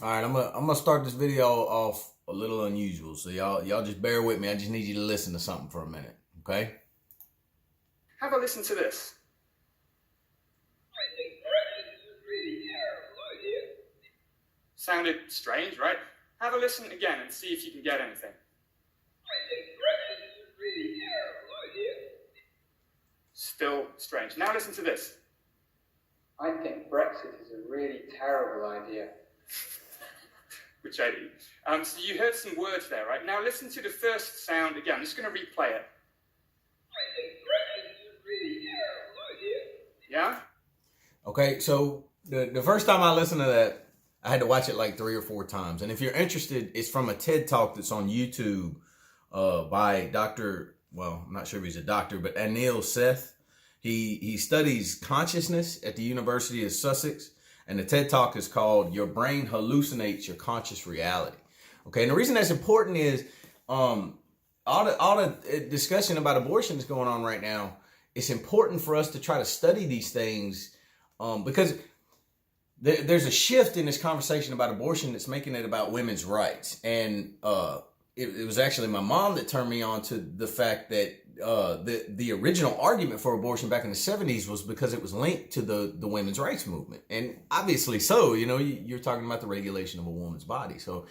All right, I'm gonna start this video off a little unusual, so y'all just bear with me. I just need you to listen to something for a minute, okay? Have a listen to this. Sounded strange, right? Have a listen again and see if you can get anything. Still strange. Now listen to this. I think Brexit is a really terrible idea. Which I do. So you heard some words there, right? Now listen to the first sound again. I'm just going to replay it. Yeah? Okay, so the first time I listened to that, I had to watch it like 3 or 4 times. And if you're interested, it's from a TED Talk that's on YouTube by Dr. Well, I'm not sure if he's a doctor, but Anil Seth. He studies consciousness at the University of Sussex, and the TED Talk is called "Your Brain Hallucinates Your Conscious Reality." Okay, and the reason that's important is all the discussion about abortion that's going on right now. It's important for us to try to study these things because there's a shift in this conversation about abortion that's making it about women's rights. And it was actually my mom that turned me on to the fact that the original argument for abortion back in the 70s was because it was linked to the women's rights movement. And obviously so, you're talking about the regulation of a woman's body. So,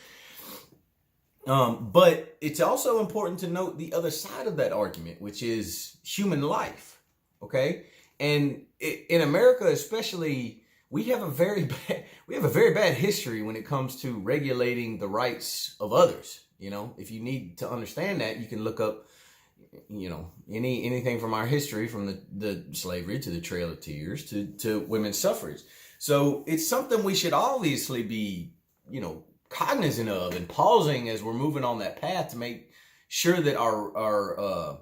but it's also important to note the other side of that argument, which is human life. Okay. And in America, especially, we have a very bad history when it comes to regulating the rights of others. If you need to understand that, you can look up, anything from our history, from the slavery to the Trail of Tears to women's suffrage. So it's something we should obviously be, cognizant of and pausing as we're moving on that path to make sure that our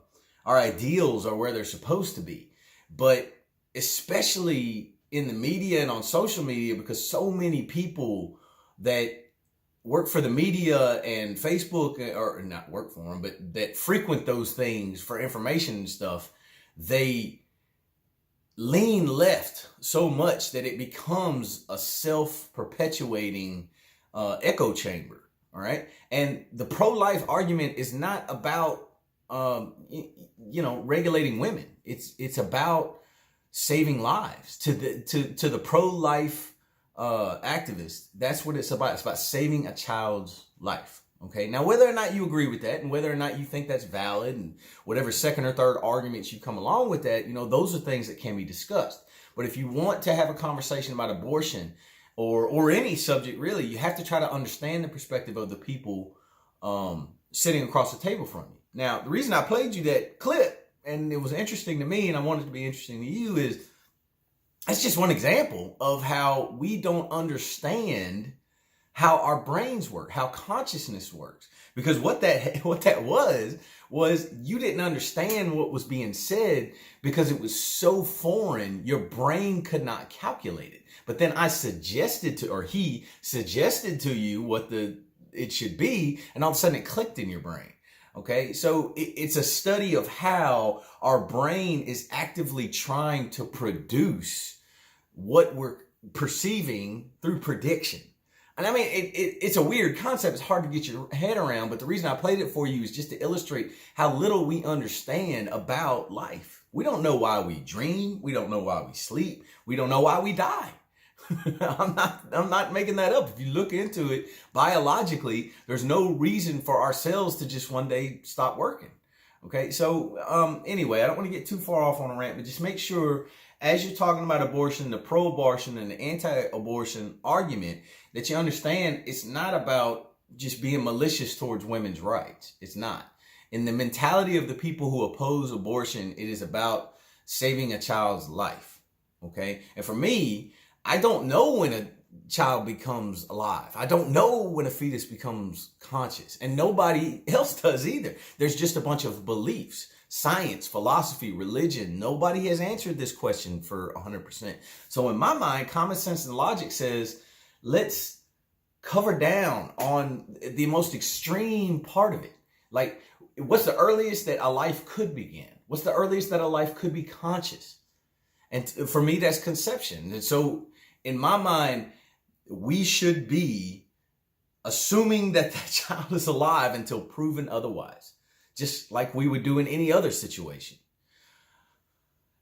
ideals are where they're supposed to be. But especially in the media and on social media, because so many people that work for the media and Facebook, or not work for them, but that frequent those things for information and stuff, they lean left so much that it becomes a self-perpetuating echo chamber. All right. And the pro-life argument is not about, regulating women. It's about saving lives. To the pro-life activists, that's what it's about. It's about saving a child's life. Okay. Now, whether or not you agree with that and whether or not you think that's valid and whatever second or third arguments you come along with that, those are things that can be discussed. But if you want to have a conversation about abortion or any subject, really, you have to try to understand the perspective of the people sitting across the table from you. Now, the reason I played you that clip, and it was interesting to me and I wanted it to be interesting to you, is that's just one example of how we don't understand how our brains work, how consciousness works. Because what that was you didn't understand what was being said because it was so foreign, your brain could not calculate it. But then he suggested to you what it should be, and all of a sudden it clicked in your brain. Okay, so it's a study of how our brain is actively trying to produce what we're perceiving through prediction. And I mean, it's a weird concept. It's hard to get your head around. But the reason I played it for you is just to illustrate how little we understand about life. We don't know why we dream. We don't know why we sleep. We don't know why we die. I'm not making that up. If you look into it biologically, there's no reason for our cells to just one day stop working. Okay, so anyway, I don't want to get too far off on a rant, but just make sure as you're talking about abortion, the pro-abortion and the anti-abortion argument, that you understand it's not about just being malicious towards women's rights. It's not. In the mentality of the people who oppose abortion, it is about saving a child's life. Okay, and for me, I don't know when a child becomes alive. I don't know when a fetus becomes conscious, and nobody else does either. There's just a bunch of beliefs, science, philosophy, religion. Nobody has answered this question for 100%. So in my mind, common sense and logic says, let's cover down on the most extreme part of it. Like, what's the earliest that a life could begin? What's the earliest that a life could be conscious? And for me, that's conception. And so in my mind, we should be assuming that that child is alive until proven otherwise, just like we would do in any other situation.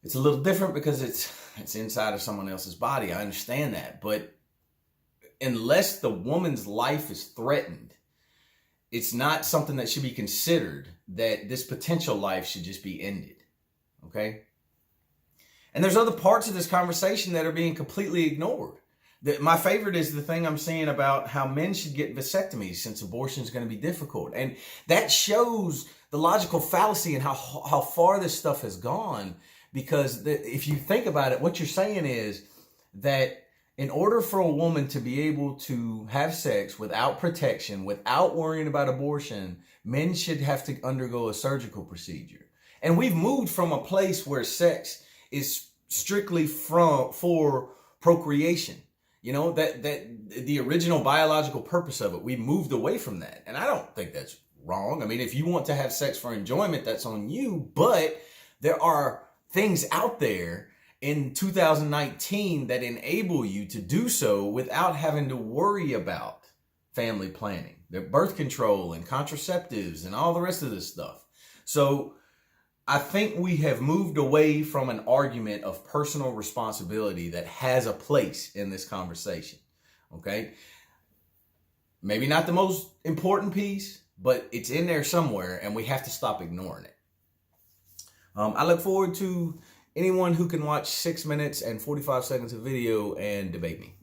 It's a little different because it's inside of someone else's body. I understand that. But unless the woman's life is threatened, it's not something that should be considered that this potential life should just be ended. Okay? And there's other parts of this conversation that are being completely ignored. My favorite is the thing I'm seeing about how men should get vasectomies since abortion is going to be difficult. And that shows the logical fallacy and how far this stuff has gone. Because if you think about it, what you're saying is that in order for a woman to be able to have sex without protection, without worrying about abortion, men should have to undergo a surgical procedure. And we've moved from a place where sex is strictly for procreation. You know, that the original biological purpose of it, we moved away from that. And I don't think that's wrong. I mean, if you want to have sex for enjoyment, that's on you. But there are things out there in 2019 that enable you to do so without having to worry about family planning, the birth control and contraceptives and all the rest of this stuff. So I think we have moved away from an argument of personal responsibility that has a place in this conversation. Okay? Maybe not the most important piece, but it's in there somewhere and we have to stop ignoring it. I look forward to anyone who can watch 6 minutes and 45 seconds of video and debate me.